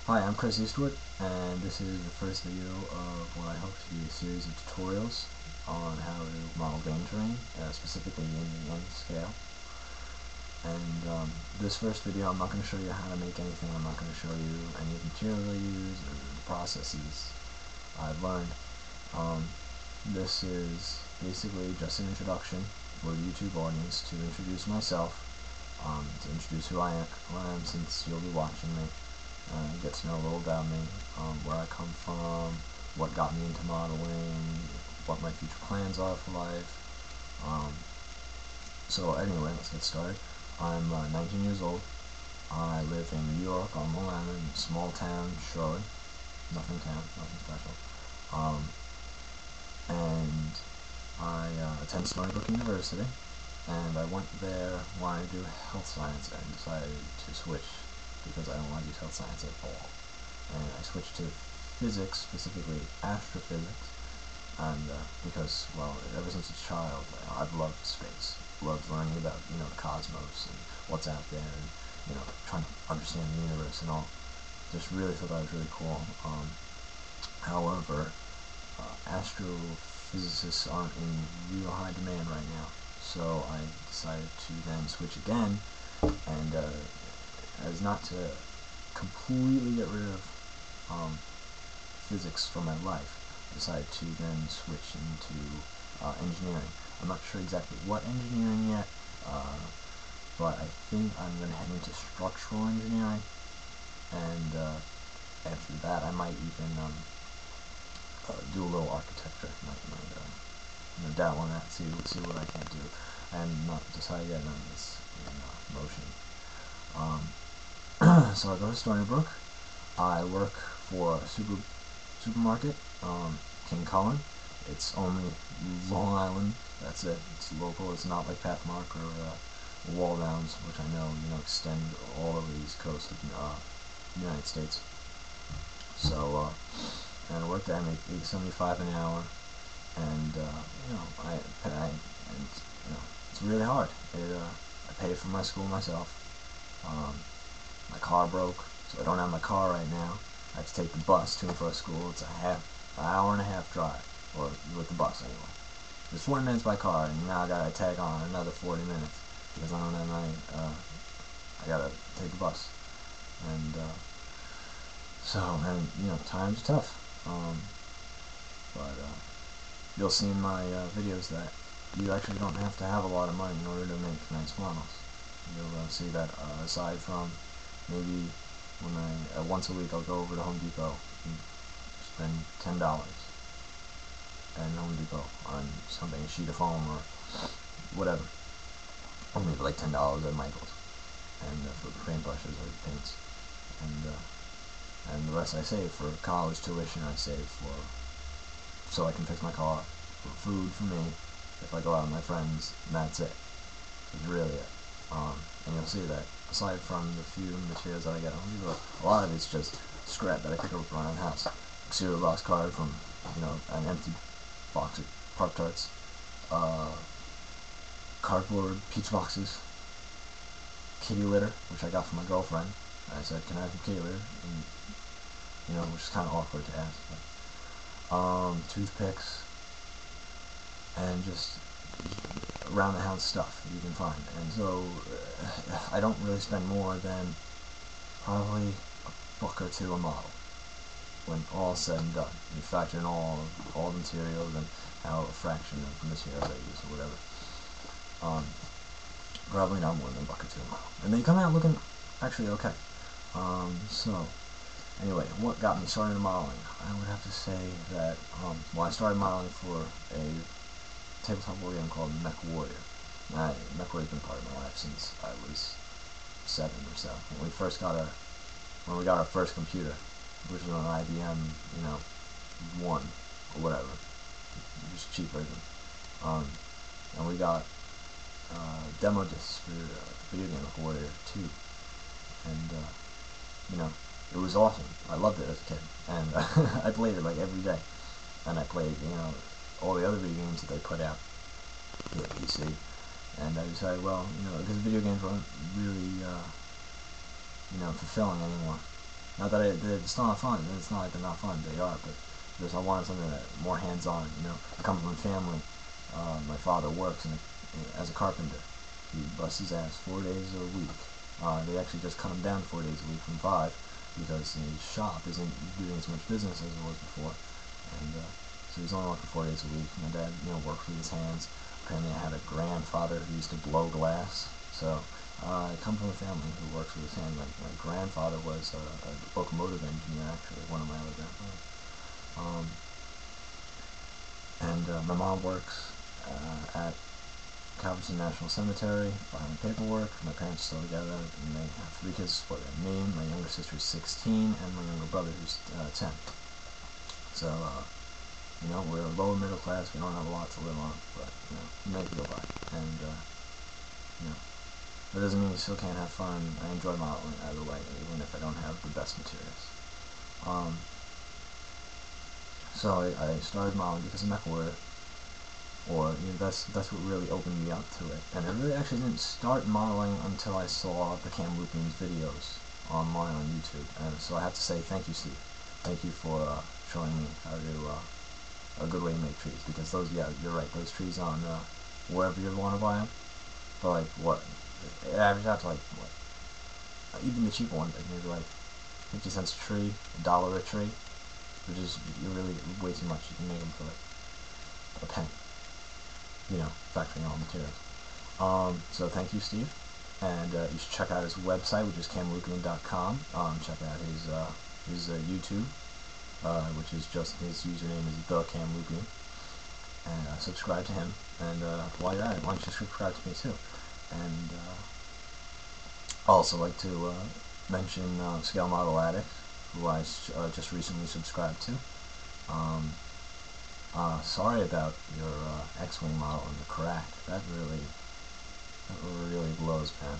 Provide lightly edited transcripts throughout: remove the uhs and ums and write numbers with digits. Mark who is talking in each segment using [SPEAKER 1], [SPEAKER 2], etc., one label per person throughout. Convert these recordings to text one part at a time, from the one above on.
[SPEAKER 1] Hi, I'm Chris Eastwood, and this is the first video of what I hope to be a series of tutorials on how to model game terrain, specifically in the N scale. And this first video, I'm not going to show you how to make anything. I'm not going to show you any of the materials I use or the processes I've learned. This is basically just an introduction for the YouTube audience to introduce myself, to introduce who I am since you'll be watching me. Get to know a little about me, where I come from, what got me into modeling, what my future plans are for life. So anyway, let's get started. I'm 19 years old. I live in New York on Long Island, small town, Charlotte. Nothing special. And I attend Stony Brook University, and I went there wanting to do health science and decided to switch because I don't want to use health science at all. And I switched to physics, specifically astrophysics, and because, well, ever since a child, I've loved space, loved learning about, the cosmos and what's out there, and, trying to understand the universe and all. Just really thought that was really cool. However, astrophysicists aren't in real high demand right now, so I decided to then switch again, and as not to completely get rid of physics from my life, I decided to then switch into engineering. I'm not sure exactly what engineering yet, but I think I'm going to head into structural engineering, and after that I might even do a little architecture. Might dabble in that, see what I can do. I'm not decided yet on this in motion. So I go to Stony Brook. I work for a supermarket, King Cullen. It's only Long Island. That's it. It's local. It's not like Pathmark or Wall Downs, which I know extend all over the East Coast of the United States. So and I work there. I make $8.75 an hour, and it's really hard. I pay for my school myself. My car broke, so I don't have my car right now. I have to take the bus to and from school. It's an hour and a half drive, or with the bus anyway. It's 40 minutes by car, and now I gotta tag on another 40 minutes because I don't have money. I gotta take the bus, and times are tough. But you'll see in my videos that you actually don't have to have a lot of money in order to make nice models. You'll see that aside from maybe when once a week I'll go over to Home Depot and spend $10 at Home Depot on something, a sheet of foam or whatever, or maybe like $10 at Michael's, and for paintbrushes or paints, and the rest I save for college tuition. I save so I can fix my car, for food for me if I go out with my friends, and that's it. That's really it. And you'll see that aside from the few materials that I get at Home Depot, a lot of it's just scrap that I pick up around the house. Cereal box card from an empty box of Pop-Tarts, cardboard peach boxes, kitty litter, which I got from my girlfriend. I said, "Can I have some kitty litter?" And, which is kind of awkward to ask, but toothpicks, and just around the house stuff you can find. And so I don't really spend more than probably $1 or $2 a model when all's said and done. You factor in all the materials and how a fraction of the materials I use or whatever. Probably not more than $1 or $2 a model, and they come out looking actually okay. So anyway, what got me started in modeling? I would have to say that I started modeling for a tabletop wargame called Mech Warrior. Mech Warrior's been part of my life since I was 7 or so. When we got our first computer, which was an IBM, 1 or whatever, just cheap version. And we got demo discs for video game Mech Warrior 2, and it was awesome. I loved it as a kid, and I played it like every day. And I played, all the other video games that they put out for the PC, and I decided, well, because video games weren't really, fulfilling anymore. Not that they're still not fun. It's not like they're not fun. They are, but just I wanted something that more hands-on. You know, I come from a family. My father works as a carpenter. He busts his ass 4 days a week. They actually just cut him down 4 days a week from 5 because his shop isn't doing as much business as it was before, and so he's only working 4 days a week. My dad, works with his hands. Apparently, I had a grandfather who used to blow glass. So I come from a family who works with his hands. My grandfather was a locomotive engineer, actually, one of my other grandfathers. And my mom works at Calverton National Cemetery, filing paperwork. My parents are still together, and they have 3 kids. Me, my younger sister is 16, and my younger brother who's 10. So, we're lower middle class. We don't have a lot to live on, but we make it go by. And that doesn't mean you still can't have fun. I enjoy modeling either way, even if I don't have the best materials. So I started modeling because of MechWarrior. Or that's what really opened me up to it. And I really actually didn't start modeling until I saw the Cam Looping's videos online on YouTube. And so I have to say thank you, Steve. Thank you for showing me how to a good way to make trees. Because those, yeah, you're right. Those trees on wherever you want to buy them, for like what? It averages out to like what? Even the cheaper ones, like maybe like 50 cents a tree, $1 a tree, which is really way too much. You can make them for like a penny. Factoring all materials. So thank you, Steve, and you should check out his website, which is camlooping.com. Check out his YouTube, which is just his username is @camlooping, and subscribe to him. And while you're at it, why don't you subscribe to me too? And I also like to mention Scale Model Addict, who I just recently subscribed to. Sorry about your X-Wing model and the crack. That really blows, man.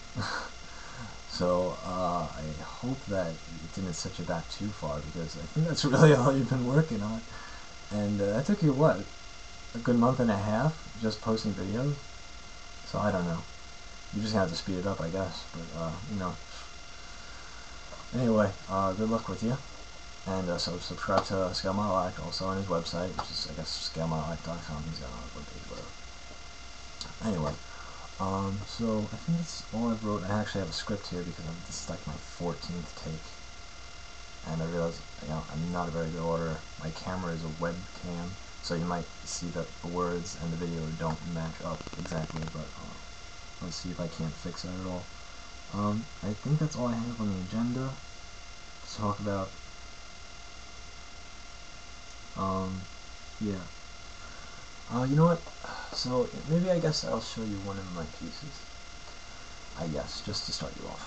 [SPEAKER 1] So I hope that it didn't set you back too far, because I think that's really all you've been working on. And that took you, what, a good month and a half just posting videos? So I don't know. You're just gonna have to speed it up, I guess. But anyway, good luck with you. And so subscribe to Scale Model Addict also on his website, which is, I guess, scalemodeladdict.com. He's got a webpage, whatever. Anyway, so I think that's all I've wrote. I actually have a script here because this is like my 14th take. And I realized, I'm not a very good order. My camera is a webcam, so you might see that the words and the video don't match up exactly, but let's see if I can't fix that at all. I think that's all I have on the agenda to talk about. Yeah. You know what? So maybe I guess I'll show you one of my pieces. I guess, just to start you off.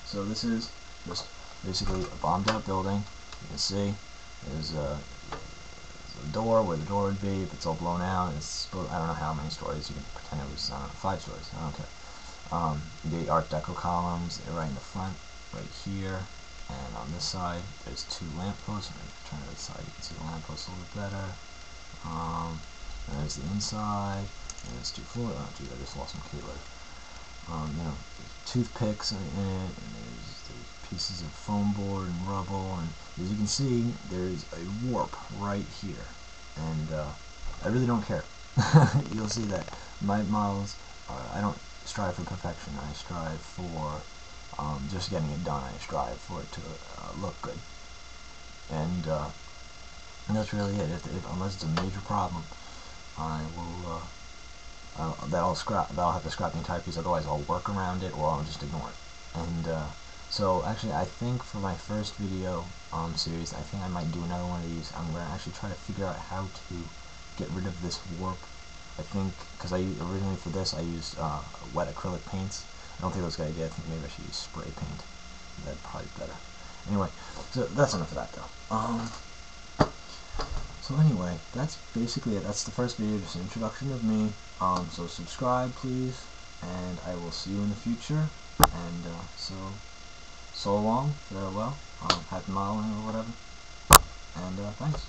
[SPEAKER 1] So this is just basically a bombed out building. You can see there's a door where the door would be, but it's all blown out. It's, I don't know how many stories. You can pretend it was 5 stories. I don't care. The Art Deco columns, they're right in the front, right here. And on this side, there's 2 lampposts. I'm going to turn to the side, you can see the lampposts a little bit better. And there's the inside, and there's 2 floors. Oh, gee, I just lost some keylet. There's toothpicks in it, and there's pieces of foam board and rubble, and as you can see, there's a warp right here. And I really don't care. You'll see that my models, I don't strive for perfection. I strive for just getting it done. I strive for it to look good, and that's really it. Unless it's a major problem, I will that'll have to scrap the entire piece. Otherwise, I'll work around it, or I'll just ignore it. And so actually, I think for my first video series, I think I might do another one of these. I'm going to actually try to figure out how to get rid of this warp. I think because originally for this I used wet acrylic paints. I don't think that's a good idea. I think maybe I should use spray paint. That'd probably be better. Anyway, so that's enough of that though. So anyway, that's basically it. That's the first video, just an introduction of me. So subscribe, please, and I will see you in the future. And so long, farewell, happy modeling or whatever. And thanks.